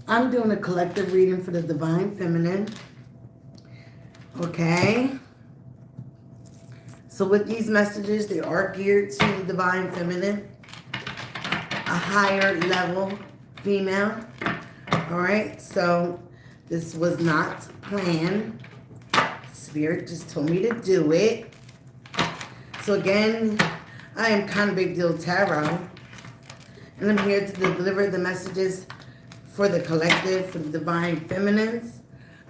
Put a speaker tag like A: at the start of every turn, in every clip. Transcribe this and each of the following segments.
A: I'm doing a collective reading for the Divine Feminine. Okay. So with these messages, they are geared to the Divine Feminine, a higher level female. All right. So this was not planned. Spirit just told me to do it. So again, I am Kind of Big Deal Tarot. And I'm here to deliver the messages for the collective, for the Divine Feminines.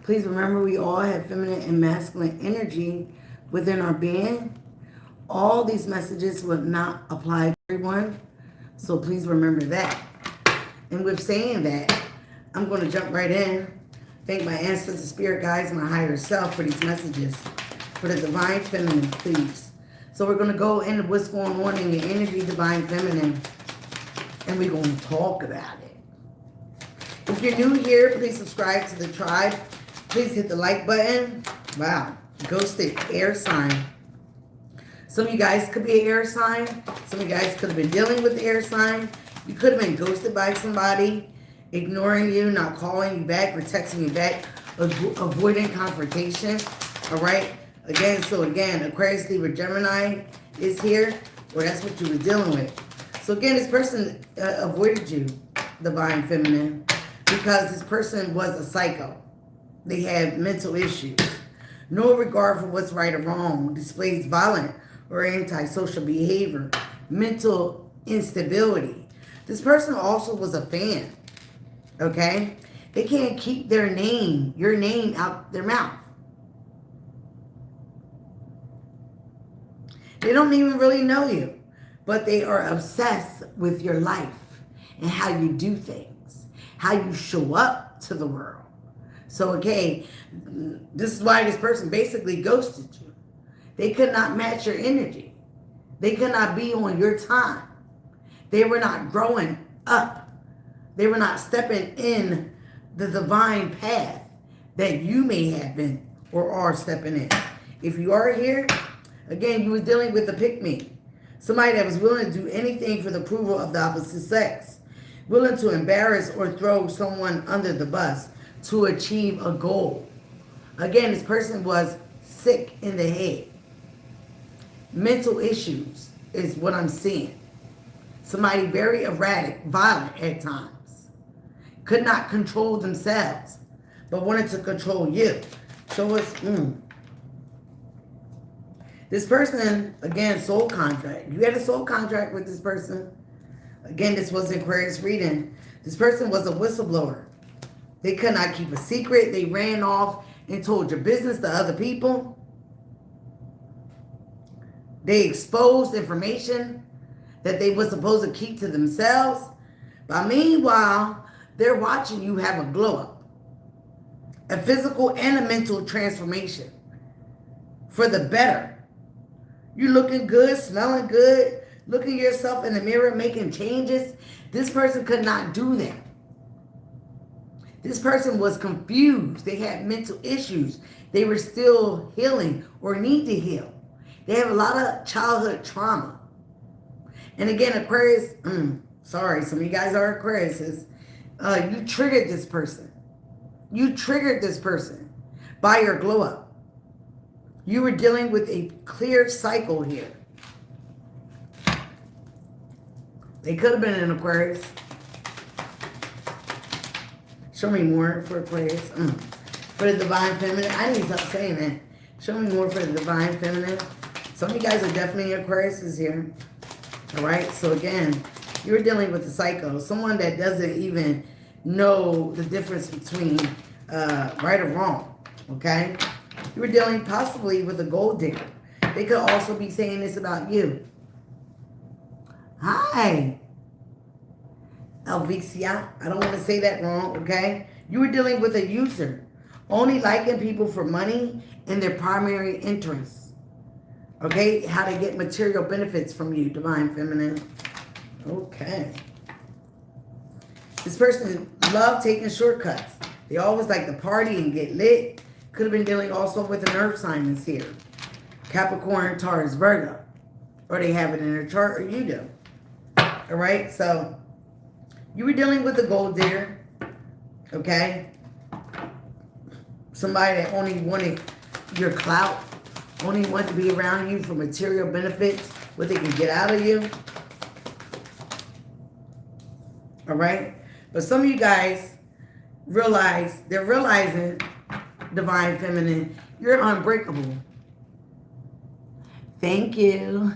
A: Please remember we all have feminine and masculine energy within our being. All these messages will not apply to everyone. So please remember that. And with saying that, I'm going to jump right in. Thank my ancestors, spirit guides, my higher self for these messages. For the Divine Feminine, please. So we're going to go into what's going on in your energy, Divine Feminine. And we're going to talk about it. If you're new here, please subscribe to the tribe. Please hit the like button. Wow. Ghosted air sign. Some of you guys could be an air sign. Some of you guys could have been dealing with the air sign. You could have been ghosted by somebody, ignoring you, not calling you back, or texting you back, avoiding confrontation. All right? Again, Aquarius, Libra, Gemini is here, or that's what you were dealing with. So again, this person avoided you, Divine Feminine, because this person was a psycho. They had mental issues. No regard for what's right or wrong. Displays violent or antisocial behavior. Mental instability. This person also was a fan. Okay? They can't keep their name, your name, out their mouth. They don't even really know you. But they are obsessed with your life and how you do things, how you show up to the world. So, okay, this is why this person basically ghosted you. They could not match your energy. They could not be on your time. They were not growing up. They were not stepping in the divine path that you may have been or are stepping in. If you are here, again, you were dealing with the pick-me. Somebody that was willing to do anything for the approval of the opposite sex. Willing to embarrass or throw someone under the bus to achieve a goal. Again, this person was sick in the head. Mental issues is what I'm seeing. Somebody very erratic, violent at times. Could not control themselves, but wanted to control you. Show us, This person, again, soul contract. You had a soul contract with this person. Again, this was Aquarius reading. This person was a whistleblower. They could not keep a secret. They ran off and told your business to other people. They exposed information that they were supposed to keep to themselves. But meanwhile, they're watching you have a glow up. A physical and a mental transformation. For the better. You're looking good, smelling good, looking at yourself in the mirror, making changes. This person could not do that. This person was confused. They had mental issues. They were still healing or need to heal. They have a lot of childhood trauma. And again, Aquarius, sorry, some of you guys are Aquariuses. You triggered this person. You triggered this person by your glow up. You were dealing with a clear cycle here. They could have been an Aquarius. Show me more for Aquarius. For the Divine Feminine. I need to stop saying that. Show me more for the Divine Feminine. Some of you guys are definitely Aquariuses here. All right. So again, you're dealing with a psycho. Someone that doesn't even know the difference between right or wrong. Okay. You were dealing possibly with a gold digger. They could also be saying this about you. Hi. Elvicia. I don't want to say that wrong, okay? You were dealing with a user. Only liking people for money and their primary interests. Okay? How to get material benefits from you, Divine Feminine. Okay. This person loved taking shortcuts. They always like to party and get lit. Could have been dealing also with an earth sign that's here. Capricorn, Taurus, Virgo. Or they have it in their chart, or you do. All right? So, you were dealing with a gold digger. Okay? Somebody that only wanted your clout, only wanted to be around you for material benefits, what they can get out of you. All right? But some of you guys they're realizing, Divine Feminine, you're unbreakable. Thank you.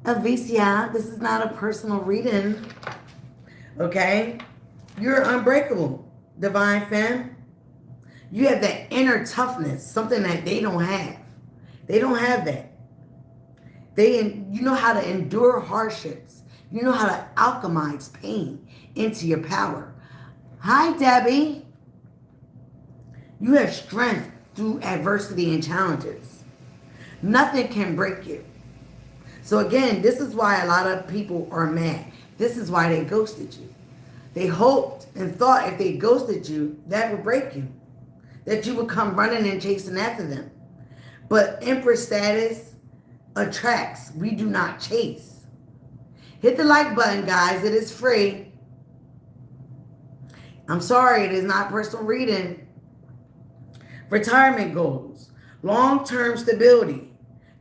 A: Alicia, this is not a personal reading. Okay? You're unbreakable, Divine Femme. You have that inner toughness, something that they don't have. They don't have that. You know how to endure hardships. You know how to alchemize pain into your power. Hi, Debbie. You have strength through adversity and challenges. Nothing can break you. So again, this is why a lot of people are mad. This is why they ghosted you. They hoped and thought if they ghosted you, that would break you. That you would come running and chasing after them. But Empress status attracts. We do not chase. Hit the like button, guys. It is free. I'm sorry, it is not personal reading. Retirement goals, long-term stability,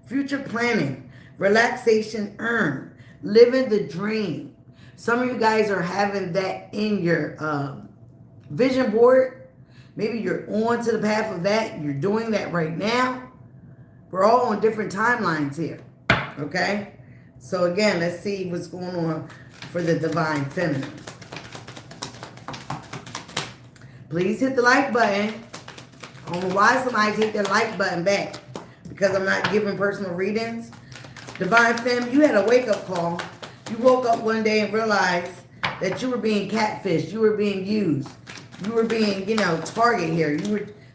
A: future planning, relaxation earned, living the dream. Some of you guys are having that in your vision board. Maybe you're on to the path of that. You're doing that right now. We're all on different timelines here. Okay? So again, let's see what's going on for the Divine Feminine. Please hit the like button. I don't know why somebody take their like button back. Because I'm not giving personal readings. Divine Femme, you had a wake-up call. You woke up one day and realized that you were being catfished. You were being used. You were being, target here.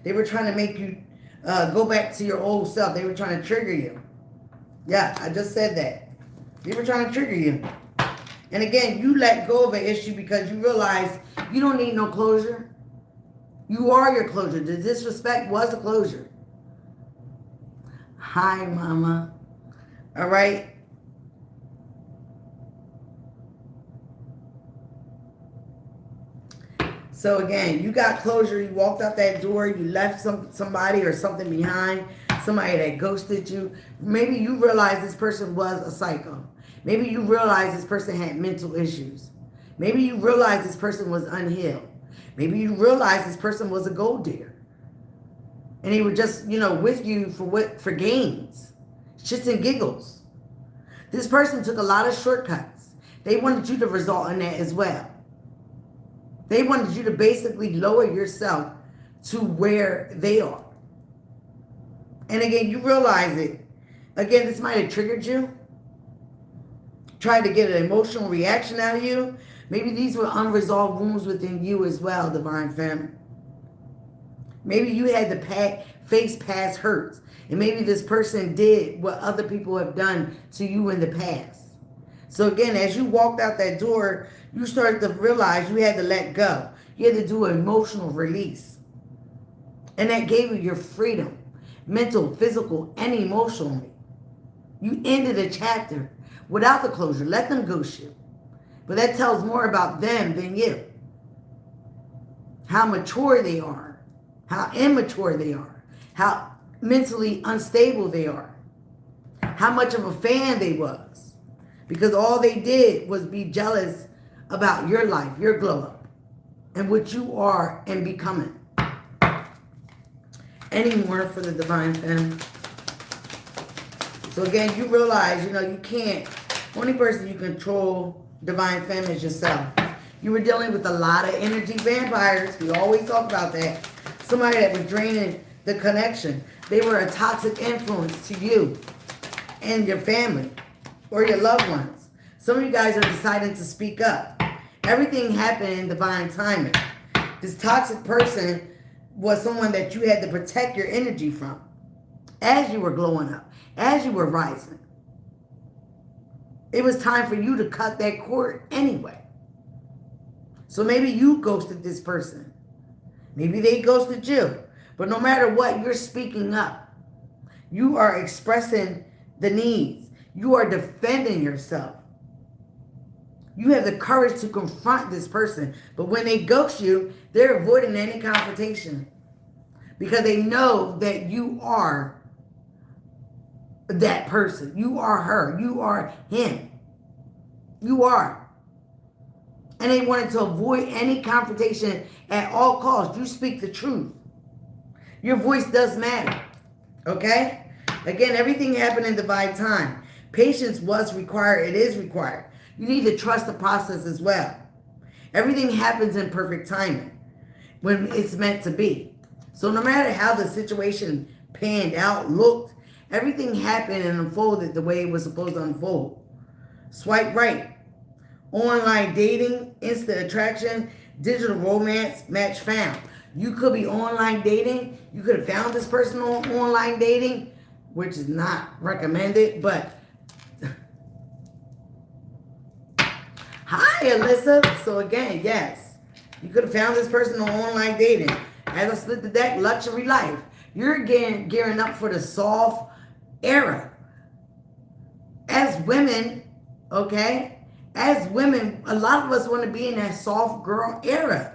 A: They were trying to make you go back to your old self. They were trying to trigger you. Yeah, I just said that. They were trying to trigger you. And again, you let go of an issue because you realize you don't need no closure. You are your closure. The disrespect was a closure. Hi, Mama. All right. So again, you got closure. You walked out that door. You left somebody or something behind. Somebody that ghosted you. Maybe you realized this person was a psycho. Maybe you realized this person had mental issues. Maybe you realized this person was unhealed. Maybe you realized this person was a gold digger. And they were just, with you for gains. Shits and giggles. This person took a lot of shortcuts. They wanted you to result in that as well. They wanted you to basically lower yourself to where they are. And again, you realize it. Again, this might have triggered you. Tried to get an emotional reaction out of you. Maybe these were unresolved wounds within you as well, Divine Femme. Maybe you had to face past hurts. And maybe this person did what other people have done to you in the past. So again, as you walked out that door, you started to realize you had to let go. You had to do an emotional release. And that gave you your freedom, mental, physical, and emotionally. You ended a chapter without the closure. Let them ghost you. But that tells more about them than you. How mature they are. How immature they are. How mentally unstable they are. How much of a fan they was. Because all they did was be jealous about your life, your glow up, and what you are and becoming. Any more for the Divine Femme? So again, you realize, you can't, only person you control, Divine Femme, is yourself. You were dealing with a lot of energy vampires. We always talk about that. Somebody that was draining the connection. They were a toxic influence to you and your family or your loved ones. Some of you guys are deciding to speak up. Everything happened in divine timing. This toxic person was someone that you had to protect your energy from as you were glowing up, as you were rising. It was time for you to cut that cord anyway. So maybe you ghosted this person. Maybe they ghosted you. But no matter what, you're speaking up. You are expressing the needs. You are defending yourself. You have the courage to confront this person. But when they ghost you, they're avoiding any confrontation because they know that you are that person. You are her. You are him. You are. And they wanted to avoid any confrontation at all costs. You speak the truth. Your voice does matter. Okay? Again, everything happened in divine time. Patience was required. It is required. You need to trust the process as well. Everything happens in perfect timing when it's meant to be. So no matter how the situation panned out, looked, everything happened and unfolded the way it was supposed to unfold. Swipe right. Online dating, instant attraction, digital romance, match found. You could be online dating. You could have found this person on online dating, which is not recommended, but hi, Alyssa. So again, yes, you could have found this person on online dating. As I split the deck, luxury life. You're gearing up for the soft era. As women, okay? As women, a lot of us want to be in that soft girl era.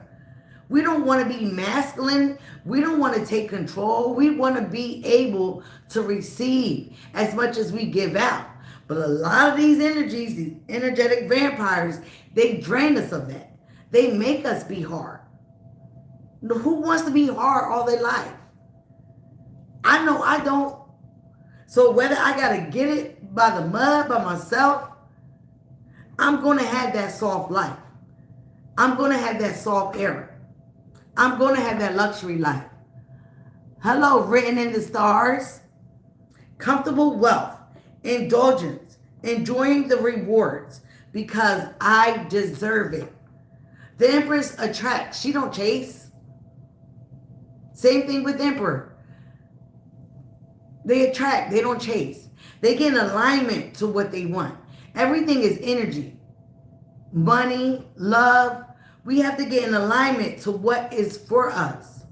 A: We don't want to be masculine. We don't want to take control. We want to be able to receive as much as we give out. But a lot of these energies, these energetic vampires, they drain us of that. They make us be hard. Who wants to be hard all their life? I know I don't. So whether I got to get it by the mud, by myself, I'm going to have that soft life. I'm going to have that soft era. I'm going to have that luxury life. Hello, written in the stars. Comfortable wealth, indulgence, enjoying the rewards because I deserve it. The Empress attracts. She don't chase. Same thing with Emperor. They attract. They don't chase. They get in alignment to what they want. Everything is energy. Money, love. We have to get in alignment to what is for us.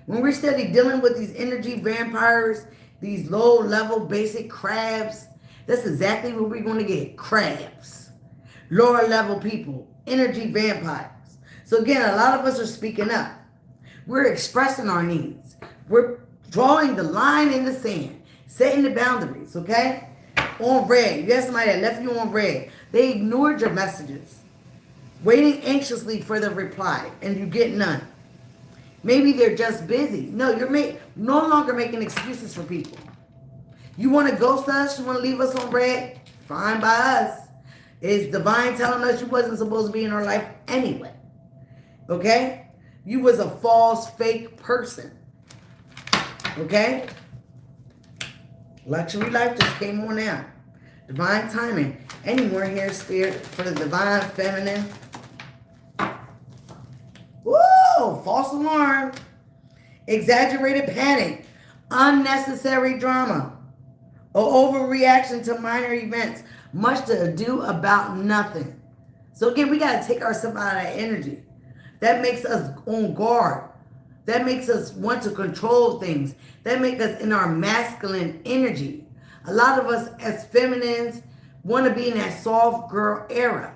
A: When we're steady dealing with these energy vampires, these low-level basic crabs, that's exactly what we're going to get. Crabs. Lower-level people. Energy vampires. So again, a lot of us are speaking up. We're expressing our needs. We're drawing the line in the sand. Setting the boundaries, okay? On red. You have somebody that left you on red. They ignored your messages. Waiting anxiously for the reply, and you get none. Maybe they're just busy. No, you're no longer making excuses for people. You want to ghost us? You want to leave us on red? Fine by us. It's divine telling us you wasn't supposed to be in our life anyway. Okay? You was a false, fake person. Okay? Luxury life just came on out. Divine timing. Any more here, Spirit, for the divine feminine? Woo! False alarm. Exaggerated panic. Unnecessary drama. Or overreaction to minor events. Much to do about nothing. So again, we got to take ourselves out of that energy. That makes us on guard. That makes us want to control things. That makes us in our masculine energy. A lot of us as feminines want to be in that soft girl era.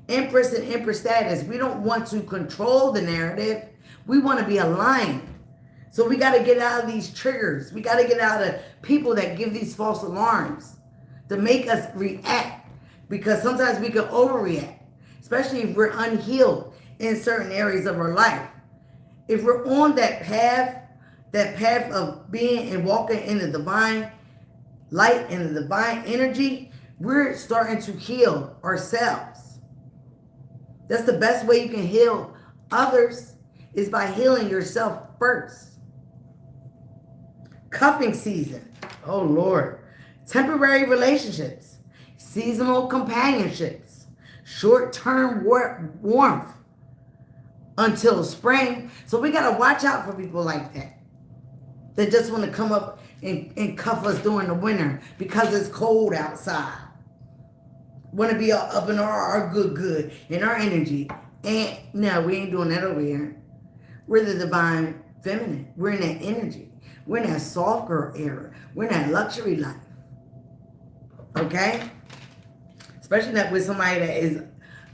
A: Empress and Empress status. We don't want to control the narrative. We want to be aligned. So we got to get out of these triggers. We got to get out of people that give these false alarms to make us react. Because sometimes we can overreact. Especially if we're unhealed in certain areas of our life. If we're on that path of being and walking in the divine light and the divine energy, we're starting to heal ourselves. That's the best way you can heal others is by healing yourself first. Cuffing season. Oh, Lord. Temporary relationships. Seasonal companionships. Short-term warmth. Until spring. So we got to watch out for people like that. That just want to come up and cuff us during the winter because it's cold outside. Want to be up in our good, in our energy. And no, we ain't doing that over here. We're the divine feminine. We're in that energy. We're in that soft girl era. We're in that luxury life. Okay? Especially that with somebody that is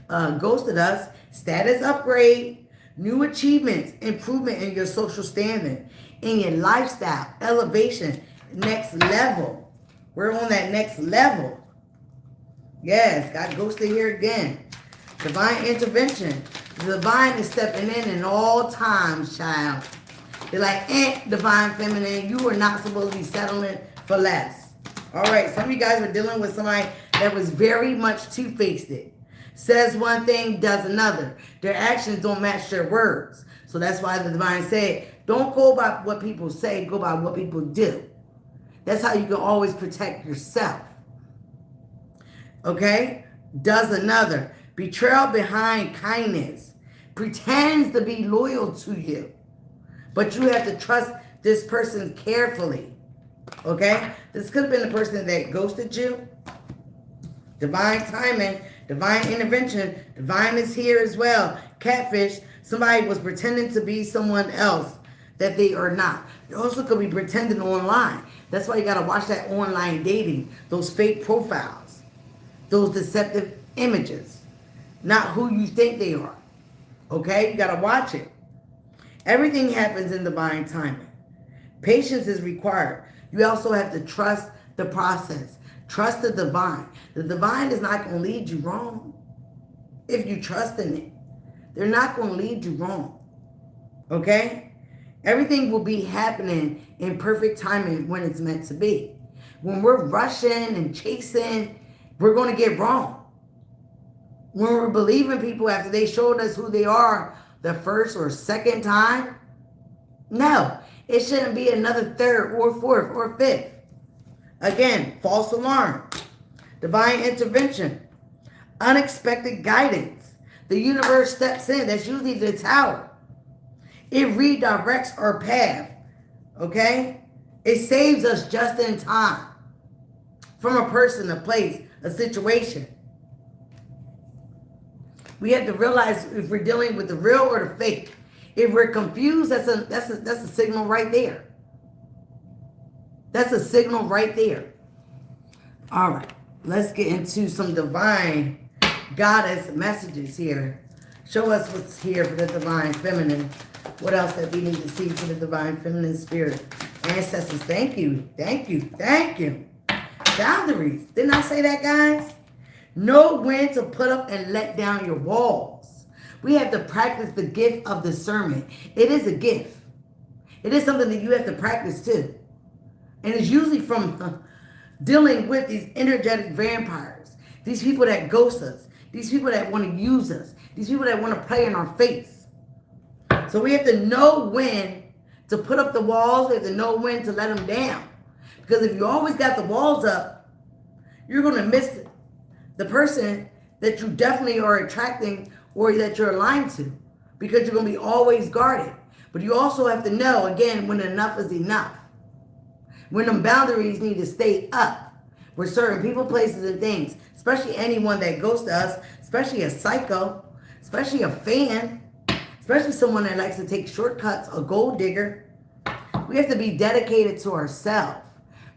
A: ghosted us, status upgrade, new achievements, improvement in your social standing, in your lifestyle, elevation, next level. We're on that next level. Yes, got ghosted here again. Divine intervention. The divine is stepping in all times, child. They're like, divine feminine, you are not supposed to be settling for less. All right, some of you guys are dealing with somebody that was very much two-faced. Says one thing, does another. Their actions don't match their words. So that's why the divine said, don't go by what people say, go by what people do. That's how you can always protect yourself. Okay? Does another. Betrayal behind kindness. Pretends to be loyal to you. But you have to trust this person carefully. Okay? This could have been the person that ghosted you. Divine timing, divine intervention, divine is here as well. Catfish, somebody was pretending to be someone else that they are not. You also could be pretending online. That's why you got to watch that online dating, those fake profiles, those deceptive images, not who you think they are. Okay? You got to watch it. Everything happens in divine timing. Patience is required. You also have to trust the process. Trust the divine. The divine is not going to lead you wrong if you trust in it. They're not going to lead you wrong. Okay? Everything will be happening in perfect timing when it's meant to be. When we're rushing and chasing, we're going to get wrong. When we're believing people after they showed us who they are the first or second time, no, it shouldn't be another third or fourth or fifth. Again, false alarm, divine intervention, unexpected guidance. The universe steps in. That's usually the tower. It redirects our path. Okay? It saves us just in time from a person, a place, a situation. We have to realize if we're dealing with the real or the fake. If we're confused, that's a signal right there. That's a signal right there. All right, let's get into some divine goddess messages here. Show us what's here for the divine feminine. What else that we need to see for the divine feminine spirit? Ancestors, thank you, thank you, thank you. Boundaries, didn't I say that, guys? Know when to put up and let down your walls. We have to practice the gift of discernment. It is a gift. It is something that you have to practice too. And it's usually from dealing with these energetic vampires, these people that ghost us, these people that want to use us, these people that want to play in our face. So we have to know when to put up the walls. We have to know when to let them down. Because if you always got the walls up, you're going to miss the person that you definitely are attracting or that you're aligned to. Because you're going to be always guarded. But you also have to know, again, when enough is enough. When them boundaries need to stay up with certain people, places, and things, especially anyone that goes to us, especially a psycho, especially a fan, especially someone that likes to take shortcuts, a gold digger. We have to be dedicated to ourselves.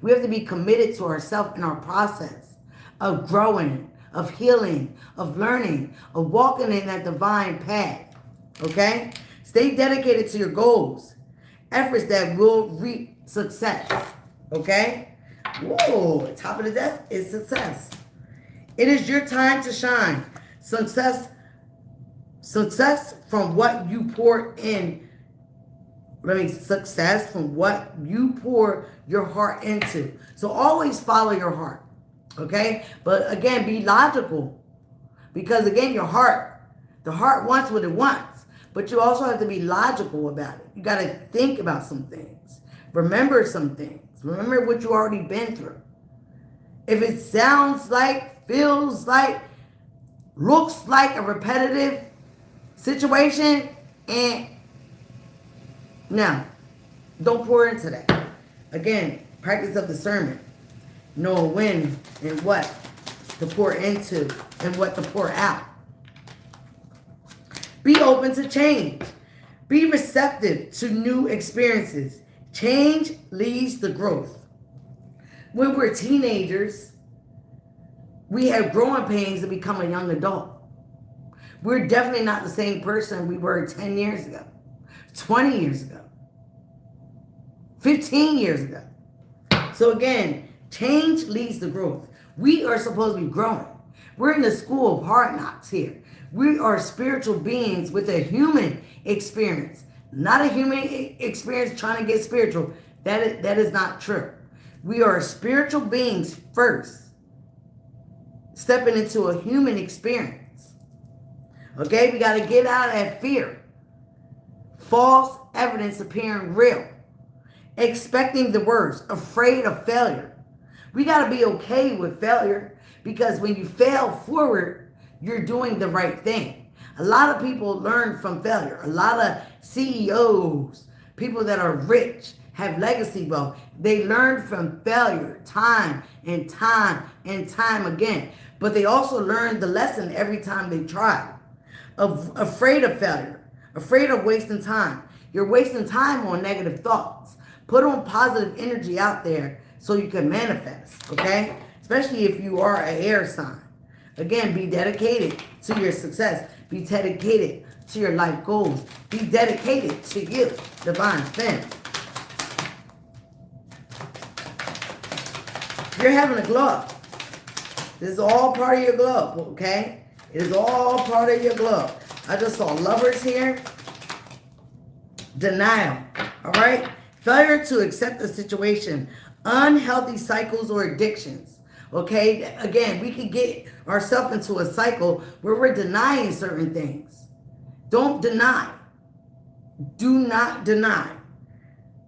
A: We have to be committed to ourselves in our process of growing, of healing, of learning, of walking in that divine path. Okay? Stay dedicated to your goals, efforts that will reap success. Okay? Whoa, top of the desk is success. It is your time to shine. Success from what you pour in. Success from what you pour your heart into. So always follow your heart. Okay? But again, be logical. Because again, the heart wants what it wants. But you also have to be logical about it. You got to think about some things. Remember some things. Remember what you already been through. If it sounds like, feels like, looks like a repetitive situation, and no, don't pour into that. Again, practice of discernment. Know when and what to pour into and what to pour out. Be open to change. Be receptive to new experiences. Change leads to growth. When we're teenagers, we have growing pains to become a young adult. We're definitely not the same person we were 10 years ago, 20 years ago, 15 years ago. So again, change leads to growth. We are supposed to be growing. We're in the school of hard knocks here. We are spiritual beings with a human experience, not a human experience trying to get spiritual. That is not true. We are spiritual beings first, stepping into a human experience. Okay, we got to get out of that fear. False evidence appearing real. Expecting the worst, afraid of failure. We got to be okay with failure, because when you fail forward, you're doing the right thing. A lot of people learn from failure. A lot of CEOs, people that are rich, have legacy wealth. They learn from failure time and time and time again. But they also learn the lesson every time they try. Afraid of failure, afraid of wasting time. You're wasting time on negative thoughts. Put on positive energy out there so you can manifest, okay? Especially if you are an air sign. Again, be dedicated to your success. Be dedicated to your life goals. Be dedicated to you, divine femme. You're having a glow up. This is all part of your glow up, okay? It is all part of your glow up. I just saw lovers here. Denial, all right? Failure to accept the situation. Unhealthy cycles or addictions, okay? Again, we can get ourselves into a cycle where we're denying certain things. Don't deny. Do not deny.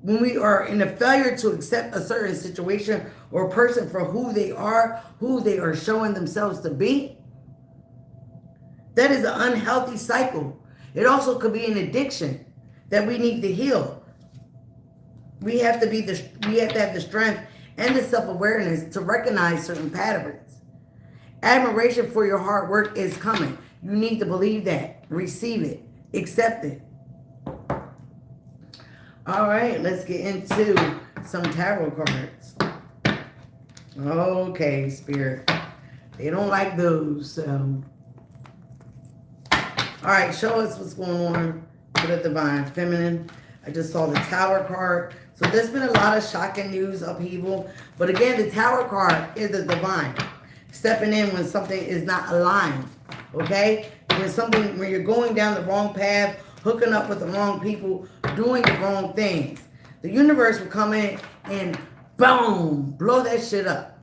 A: When we are in a failure to accept a certain situation or person for who they are showing themselves to be, that is an unhealthy cycle. It also could be an addiction that we need to heal. We have to have the strength and the self-awareness to recognize certain patterns. Admiration for your hard work is coming. You need to believe that, receive it, accept it. All right, let's get into some tarot cards. Okay, Spirit. They don't like those, so. All right, show us what's going on for the divine feminine. I just saw the Tower card. So there's been a lot of shocking news, upheaval. But again, the Tower card is the divine. Stepping in when something is not aligned, okay? When you're going down the wrong path, hooking up with the wrong people, doing the wrong things. The universe will come in and boom, blow that shit up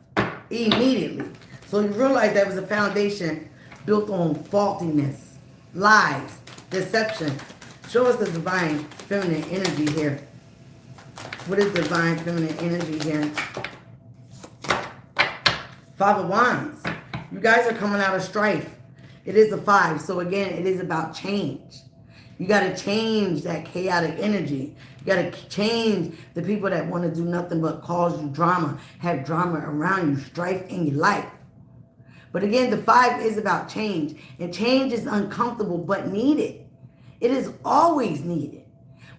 A: immediately. So you realize that was a foundation built on faultiness, lies, deception. Show us the divine feminine energy here. What is divine feminine energy here? Five of Wands. You guys are coming out of strife. It is a 5. So again, it is about change. You got to change that chaotic energy. You got to change the people that want to do nothing but cause you drama, have drama around you, strife in your life. But again, the 5 is about change. And change is uncomfortable but needed. It is always needed.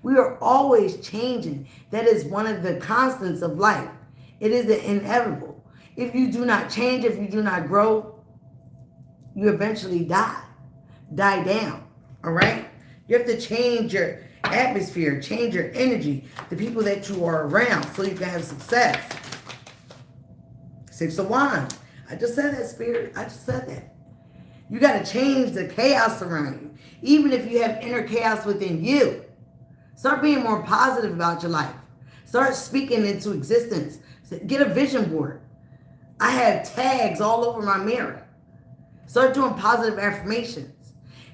A: We are always changing. That is one of the constants of life. It is the inevitable. If you do not change, if you do not grow, you eventually die down, all right? You have to change your atmosphere, change your energy, the people that you are around so you can have success. 6 of Wands. I just said that, Spirit. I just said that. You got to change the chaos around you. Even if you have inner chaos within you. Start being more positive about your life. Start speaking into existence. Get a vision board. I have tags all over my mirror. Start doing positive affirmations.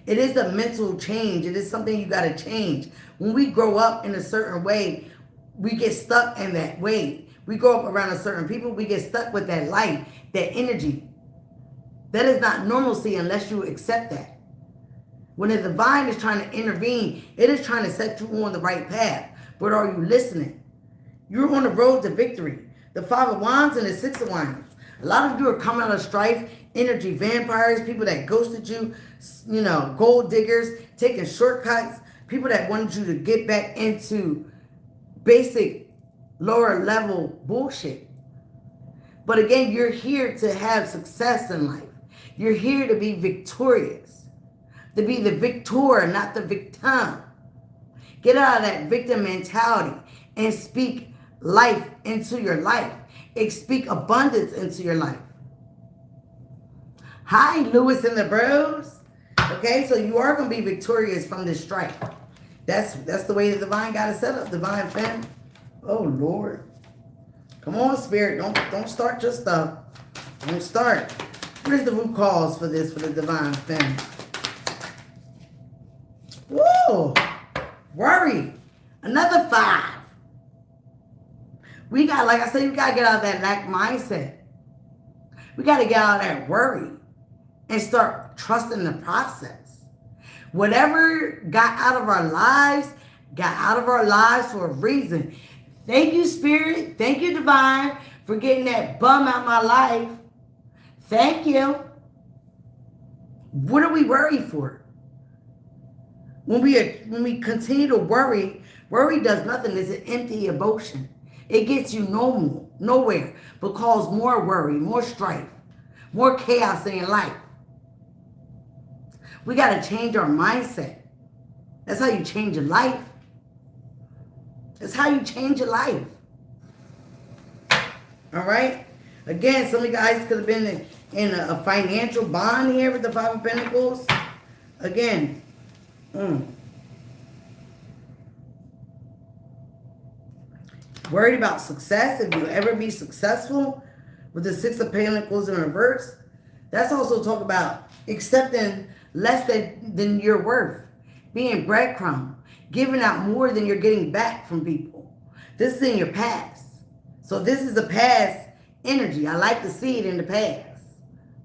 A: It is a mental change. It is something you got to change. When we grow up in a certain way, we get stuck in that way. We grow up around a certain people, we get stuck with that light, that energy. That is not normalcy unless you accept that. When the divine is trying to intervene, it is trying to set you on the right path. But are you listening? You're on the road to victory. The 5 of Wands and the 6 of Wands. A lot of you are coming out of strife, energy vampires, people that ghosted you, gold diggers, taking shortcuts, people that wanted you to get back into basic, lower level bullshit. But again, you're here to have success in life. You're here to be victorious. to be the victor, not the victim. Get out of that victim mentality and speak life into your life. Speak abundance into your life. Hi, Lewis and the Bros. Okay, so you are going to be victorious from this strife. That's the way the divine got it set up, divine fam. Oh, Lord. Come on, Spirit. Don't start your stuff. Don't start. What is the root cause for this, for the divine fam? Whoa. Worry. Another 5. We got, like I said, we got to get out of that lack mindset. We got to get out of that worry and start trusting the process. Whatever got out of our lives for a reason. Thank you, Spirit. Thank you, Divine, for getting that bum out of my life. Thank you. What are we worried for? When we continue to worry does nothing. It's an empty emotion. It gets you nowhere, but cause more worry, more strife, more chaos in your life. We got to change our mindset. That's how you change your life. That's how you change your life. All right? Again, some of you guys could have been in a financial bond here with the 5 of Pentacles. Again. Worried about success. If you ever be successful with the 6 of Pentacles in reverse. That's also talk about accepting less than you're worth. Being breadcrumb. Giving out more than you're getting back from people. This is in your past. So this is a past energy. I like to see it in the past.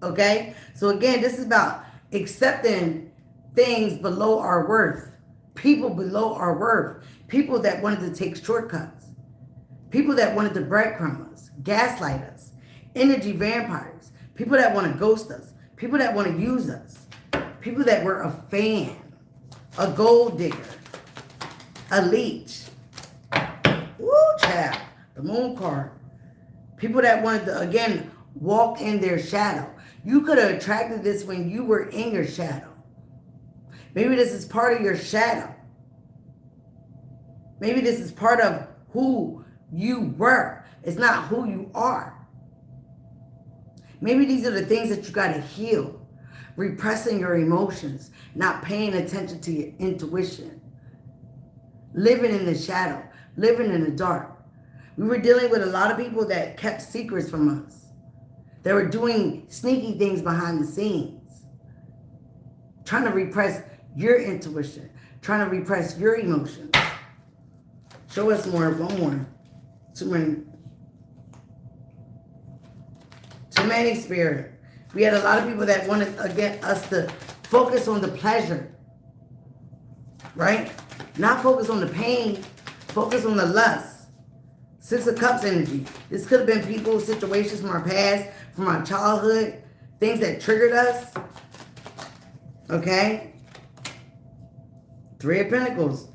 A: Okay? So again, this is about accepting things below our worth. People below our worth. People that wanted to take shortcuts. People that wanted to breadcrumb us. Gaslight us. Energy vampires. People that want to ghost us. People that want to use us. People that were a fan. A gold digger. A leech. Woo, child. The moon card. People that wanted to, again, walk in their shadow. You could have attracted this when you were in your shadow. Maybe this is part of your shadow. Maybe this is part of who you were. It's not who you are. Maybe these are the things that you got to heal. Repressing your emotions. Not paying attention to your intuition. Living in the shadow. Living in the dark. We were dealing with a lot of people that kept secrets from us. They were doing sneaky things behind the scenes. Trying to repress your intuition. Trying to repress your emotions. Show us more. One more. Too many, Spirit. We had a lot of people that wanted us to focus on the pleasure. Right? Not focus on the pain. Focus on the lust. 6 of Cups energy. This could have been people, situations from our past, from our childhood, things that triggered us. Okay? 3 of Pentacles.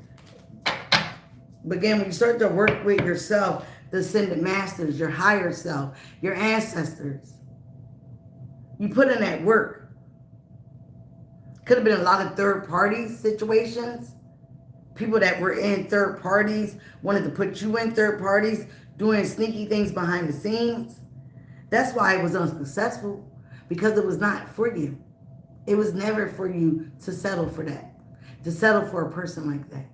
A: But again, when you start to work with yourself, the ascended masters, your higher self, your ancestors, you put in that work. Could have been a lot of third party situations. People that were in third parties wanted to put you in third parties, doing sneaky things behind the scenes. That's why it was unsuccessful, because it was not for you. It was never for you to settle for that, to settle for a person like that.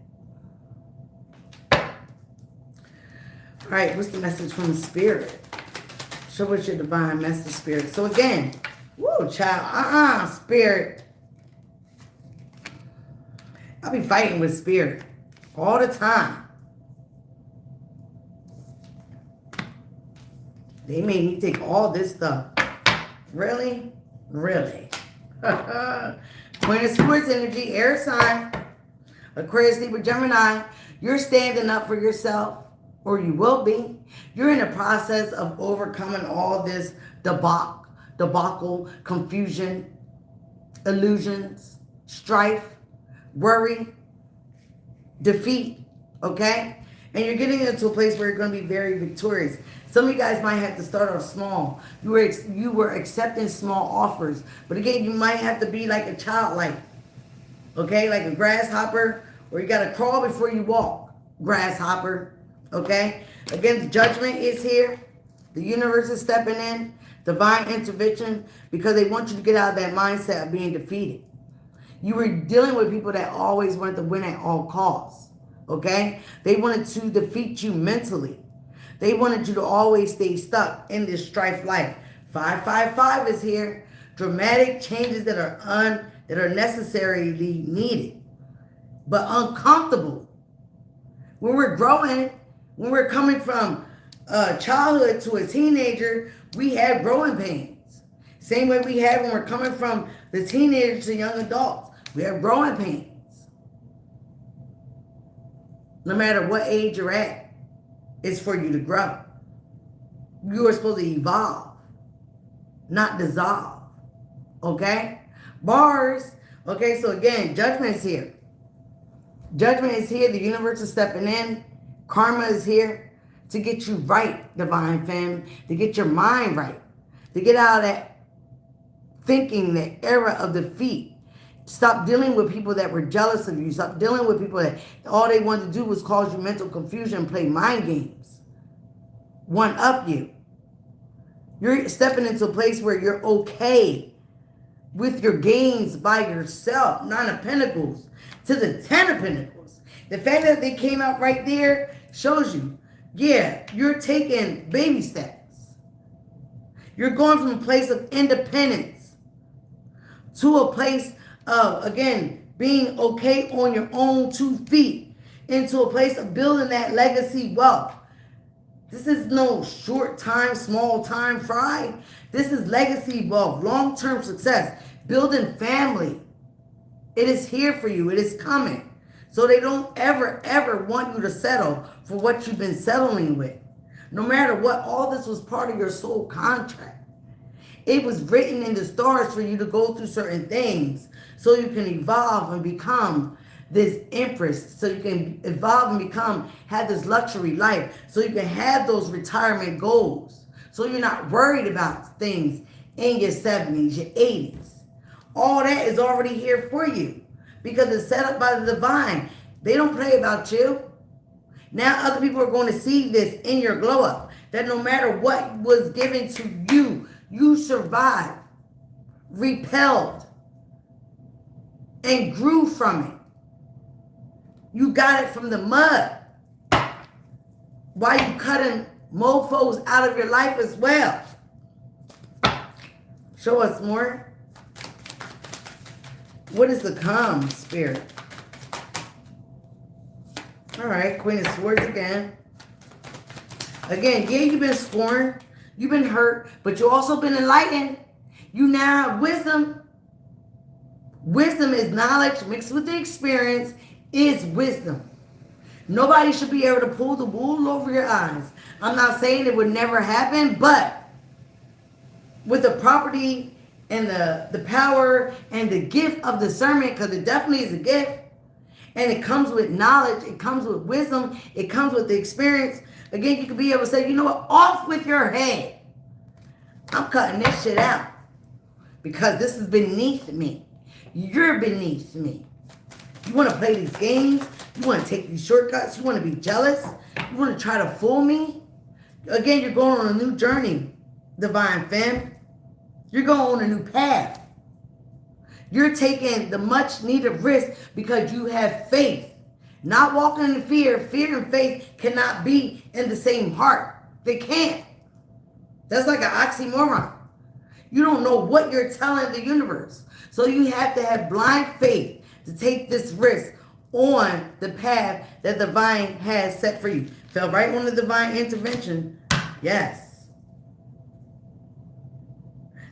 A: All right, what's the message from the Spirit? Show us your divine message, Spirit. So again, woo, child, Spirit. I'll be fighting with Spirit all the time. They made me take all this stuff. Really? Really? Queen of Swords energy, air sign. Aquarius, Libra, Gemini. You're standing up for yourself, or you will be. You're in the process of overcoming all this debacle, confusion, illusions, strife, worry, defeat, okay? And you're getting into a place where you're going to be very victorious. Some of you guys might have to start off small. You were accepting small offers. But again, you might have to be like a childlike. Okay, like a grasshopper, or you got to crawl before you walk, grasshopper. Okay, again, judgment is here. The universe is stepping in, divine intervention, because they want you to get out of that mindset of being defeated. You were dealing with people that always wanted to win at all costs. Okay, they wanted to defeat you mentally. They wanted you to always stay stuck in this strife life. 555 is here. Dramatic changes that are necessarily needed, but uncomfortable. When we're growing, when we're coming from childhood to a teenager, we have growing pains. Same way we have when we're coming from the teenager to young adults. We have growing pains. No matter what age you're at, it's for you to grow. You are supposed to evolve, not dissolve. Okay? Bars. Okay, so again, judgment is here. Judgment is here. The universe is stepping in. Karma is here to get you right, divine femme, to get your mind right, to get out of that thinking, that era of defeat. Stop dealing with people that were jealous of you. Stop dealing with people that all they wanted to do was cause you mental confusion and play mind games. One up you. You're stepping into a place where you're okay with your gains by yourself. 9 of Pentacles to the 10 of Pentacles. The fact that they came out right there shows you, yeah, you're taking baby steps. You're going from a place of independence to a place of, again, being okay on your own 2 feet, into a place of building that legacy wealth. This is no short time, small time fry. This is legacy wealth, long-term success, building family. It is here for you. It is coming. So they don't ever want you to settle for what you've been settling with. No matter what, all this was part of your soul contract. It was written in the stars for you to go through certain things so you can evolve and become this empress, so you can evolve and have this luxury life, so you can have those retirement goals, so you're not worried about things in your 70s, your 80s. All that is already here for you because it's set up by the divine. They don't play about you. Now other people are going to see this in your glow up, that no matter what was given to you, you survived, repelled, and grew from it. You got it from the mud. Why you cutting mofos out of your life as well? Show us more. What is the come, Spirit? All right, Queen of Swords again. Again, yeah, you've been scorned. You've been hurt, but you've also been enlightened. You now have wisdom. Wisdom is knowledge mixed with the experience is wisdom. Nobody should be able to pull the wool over your eyes. I'm not saying it would never happen, but with the property and the power and the gift of discernment, because it definitely is a gift, and it comes with knowledge, it comes with wisdom, it comes with the experience. Again, you can be able to say, you know what, off with your head. I'm cutting this shit out because this is beneath me. You're beneath me. You want to play these games? You want to take these shortcuts? You want to be jealous? You want to try to fool me? Again, you're going on a new journey, divine femme. You're going on a new path. You're taking the much needed risk because you have faith. Not walking in fear. Fear and faith cannot be in the same heart. They can't. That's like an oxymoron. You don't know what you're telling the universe. So you have to have blind faith to take this risk on the path that the divine has set for you. Fell right on the divine intervention. Yes.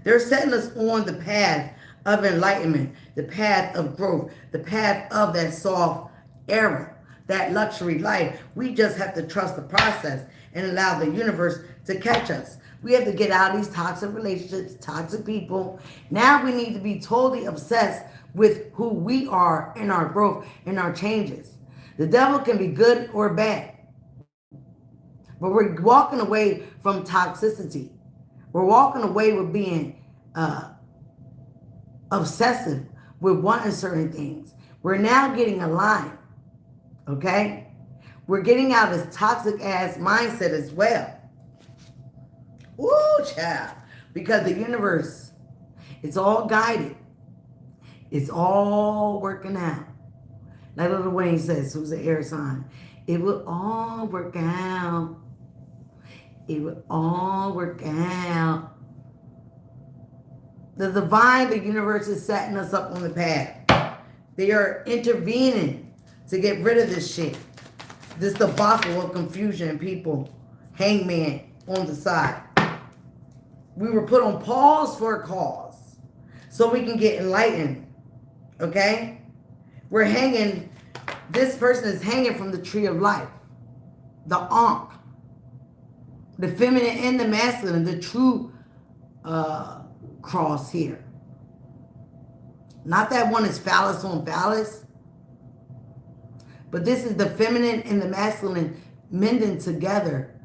A: They're setting us on the path of enlightenment, the path of growth, the path of that soft era, that luxury life. We just have to trust the process and allow the universe to catch us. We have to get out of these toxic relationships, toxic people. Now we need to be totally obsessed with who we are in our growth and our changes. The devil can be good or bad. But we're walking away from toxicity. We're walking away with being obsessive with wanting certain things. We're now getting aligned. Okay? We're getting out this toxic ass mindset as well. Woo, child. Because the universe, it's all guided. It's all working out. Like Lil Wayne says, who's an air sign. It will all work out. It will all work out. The divine, the universe is setting us up on the path. They are intervening to get rid of this shit. This debacle of confusion and people. Hangman on the side. We were put on pause for a cause. So we can get enlightened. Okay? We're hanging. This person is hanging from the tree of life. The Ankh. The feminine and the masculine. The true cross here. Not that one is phallus on phallus. But this is the feminine and the masculine mending together.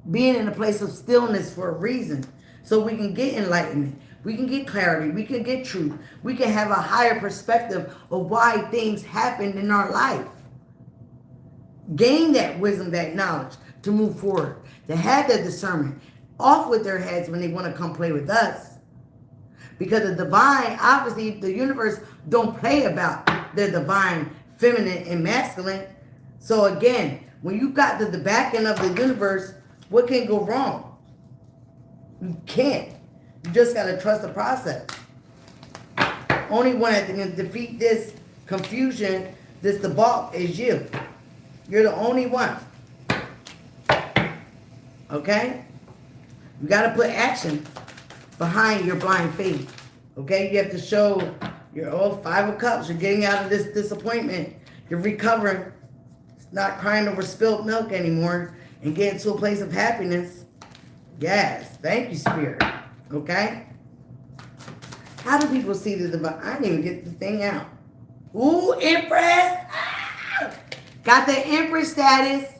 A: Being in a place of stillness for a reason. So we can get enlightenment. We can get clarity. We can get truth. We can have a higher perspective of why things happen in our life. Gain that wisdom, that knowledge to move forward. To have that discernment. Off with their heads when they want to come play with us. Because the divine, obviously, the universe don't play about the divine, feminine, and masculine. So again, when you got the back end of the universe, what can go wrong? You can't. You just got to trust the process. Only one that can defeat this confusion, this debacle, is you. You're the only one. Okay? You got to put action behind your blind faith. Okay? You have to show your 5 of Cups. You're getting out of this disappointment. You're recovering. It's not crying over spilled milk anymore and getting to a place of happiness. Yes. Thank you, Spirit. Okay? How do people see the divine? I didn't even get the thing out. Ooh, Empress. Ah! Got the Empress status.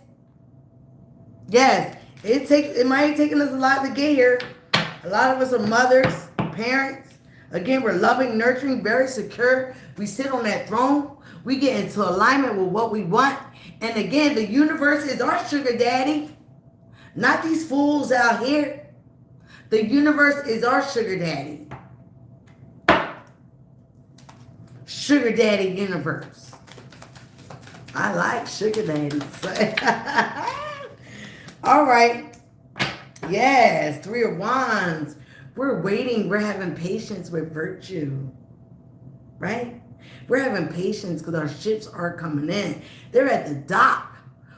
A: Yes. It might have taken us a lot to get here. A lot of us are mothers, parents. Again, we're loving, nurturing, very secure. We sit on that throne. We get into alignment with what we want. And again, the universe is our sugar daddy. Not these fools out here. The universe is our sugar daddy. Sugar daddy universe. I like sugar daddies. All right. Yes, 3 of Wands. We're waiting. We're having patience with virtue. Right? We're having patience because our ships are coming in. They're at the dock.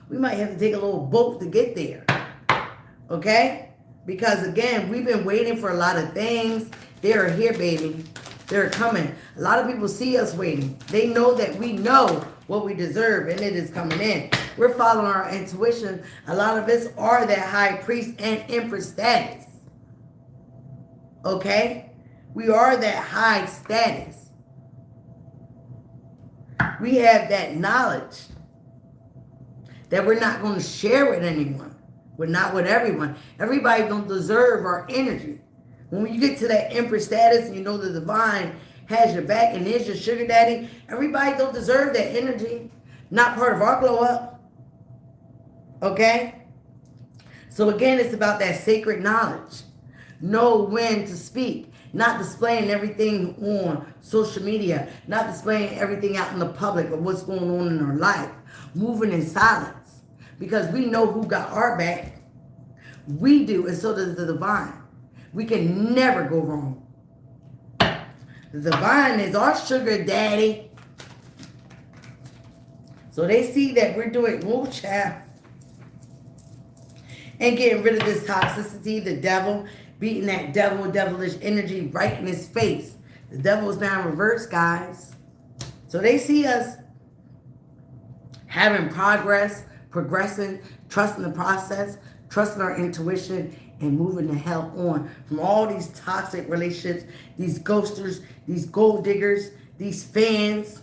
A: We might have to take a little boat to get there. Okay? Because again, we've been waiting for a lot of things. They are here, baby. They're coming. A lot of people see us waiting. They know that we know what we deserve and it is coming in. We're following our intuition. A lot of us are that high priest and empress status. Okay? We are that high status. We have that knowledge that we're not going to share with anyone. We're not with everyone. Everybody don't deserve our energy. When you get to that empress status and you know the divine has your back and is your sugar daddy, everybody don't deserve that energy. Not part of our glow up. Okay? So again, it's about that sacred knowledge. Know when to speak. Not displaying everything on social media. Not displaying everything out in the public of what's going on in our life. Moving in silence. Because we know who got our back. We do, and so does the divine. We can never go wrong. The divine is our sugar daddy. So they see that we're doing, whoa, child. And getting rid of this toxicity, the devil, beating that devilish energy right in his face. The devil is now in reverse, guys. So they see us having progress, progressing, trusting the process, trusting our intuition, and moving the hell on from all these toxic relationships, these ghosters, these gold diggers, these fans,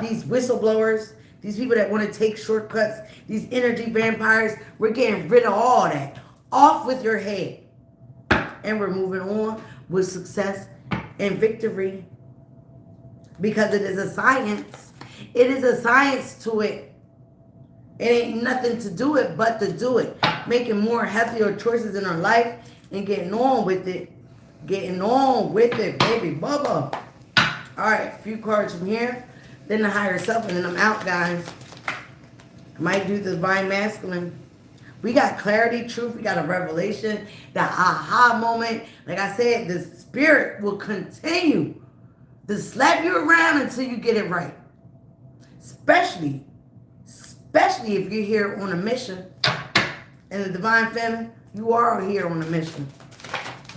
A: these whistleblowers, these people that want to take shortcuts, these energy vampires. We're getting rid of all that. Off with your head. And we're moving on with success and victory. because it is a science. It is a science to it. It ain't nothing to do it but to do it. Making more healthier choices in our life and getting on with it. Getting on with it, baby bubba. All right, a few cards from here. Then the higher self, and then I'm out, guys. I might do the divine masculine. We got clarity, truth. We got a revelation. The aha moment. Like I said, the spirit will continue to slap you around until you get it right. Especially if you're here on a mission. In the divine feminine, you are here on a mission.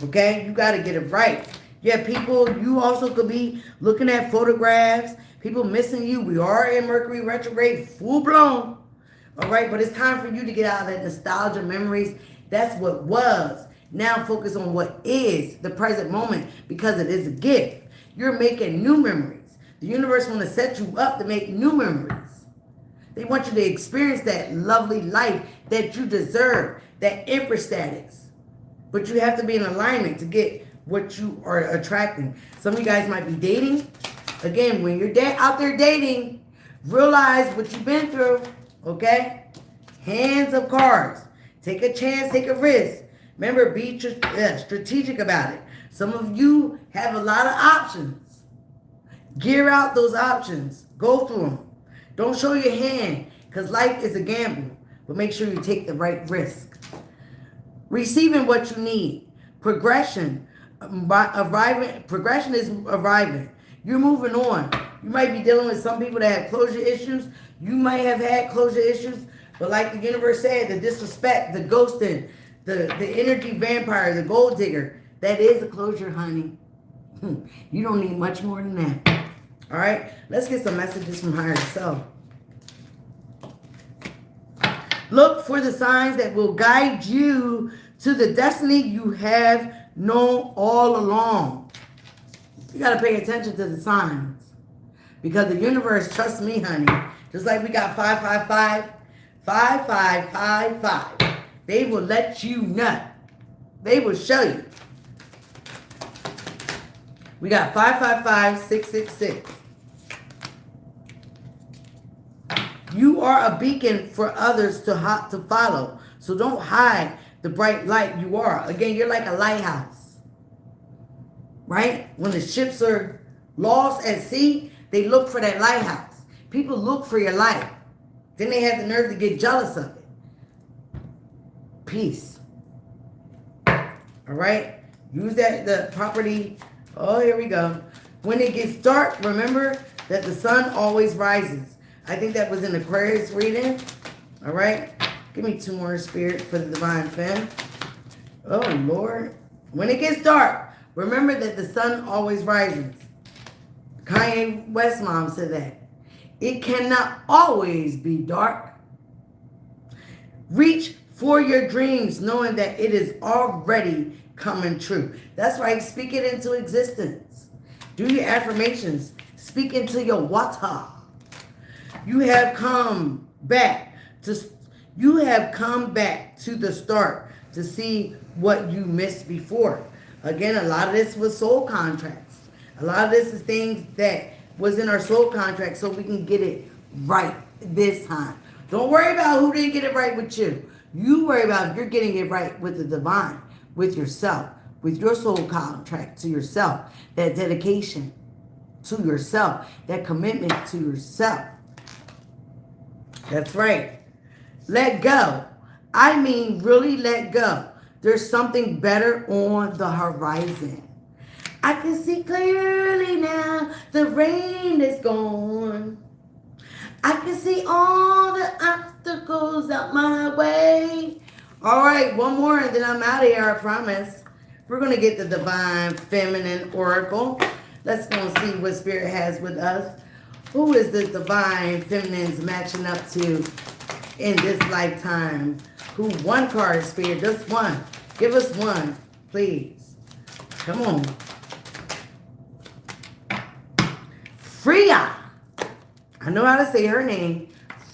A: Okay? You got to get it right. Yeah, people, you also could be looking at photographs. People missing you. We are in Mercury retrograde, full blown. All right? But it's time for you to get out of that nostalgia memories. That's what was. Now focus on what is the present moment, because it is a gift. You're making new memories. The universe want to set you up to make new memories. They want you to experience that lovely life that you deserve, that empress status. But you have to be in alignment to get what you are attracting. Some of you guys might be dating. Again, when you're out there dating, realize what you've been through, okay? Hands of cards. Take a chance, take a risk. Remember, be strategic about it. Some of you have a lot of options. Gear out those options. Go through them. Don't show your hand, because life is a gamble. But make sure you take the right risk. Receiving what you need. Progression. Progression is arriving. You're moving on. You might be dealing with some people that have closure issues. You might have had closure issues. But like the universe said, the disrespect, the ghosting, the energy vampire, the gold digger, that is a closure, honey. You don't need much more than that. All right, let's get some messages from higher self. Look for the signs that will guide you to the destiny you have known all along. You got to pay attention to the signs, because the universe, trust me, honey, just like we got 555, 5555. They will let you know. They will show you. We got 555, 666. You are a beacon for others to follow. So don't hide the bright light you are. Again, you're like a lighthouse. Right? When the ships are lost at sea, they look for that lighthouse. People look for your light. Then they have the nerve to get jealous of it. Peace. All right? Use the property. Oh, here we go. When it gets dark, remember that the sun always rises. I think that was in Aquarius reading. All right? Give me 2 more, Spirit, for the Divine Femme. Oh, Lord. When it gets dark, remember that the sun always rises. Kanye West mom said that. It cannot always be dark. Reach for your dreams, knowing that it is already coming true. That's right. Speak it into existence. Do your affirmations. Speak into your water. You have come back to the start to see what you missed before. Again, a lot of this was soul contracts. A lot of this is things that was in our soul contract, so we can get it right this time. Don't worry about who didn't get it right with you. You worry about if you're getting it right with the divine, with yourself, with your soul contract to yourself, that dedication to yourself, that commitment to yourself. That's right. Let go. I mean, really let go. There's something better on the horizon. I can see clearly now, the rain is gone. I can see all the obstacles out my way. All right, one more and then I'm out of here, I promise. We're going to get the Divine Feminine Oracle. Let's go and see what Spirit has with us. Who is the Divine Feminines matching up to in this lifetime? Who? One card, Spirit, just one. Give us one, please. Come on. Freya. I know how to say her name.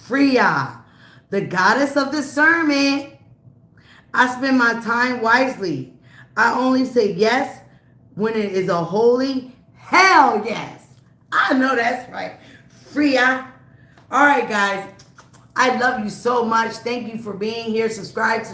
A: Freya, the goddess of discernment. I spend my time wisely. I only say yes when it is a holy hell yes. I know that's right. Freya. All right, guys. I love you so much. Thank you for being here. Subscribe,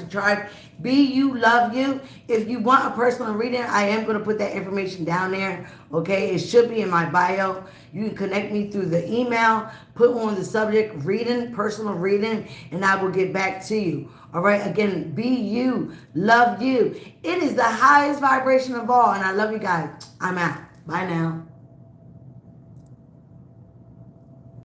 A: Be You, love you. If you want a personal reading, I am going to put that information down there. Okay, it should be in my bio. You can connect me through the email, put on the subject reading, personal reading, and I will get back to you. All right, again, be you, love you. It is the highest vibration of all, and I love you guys. I'm out. Bye now.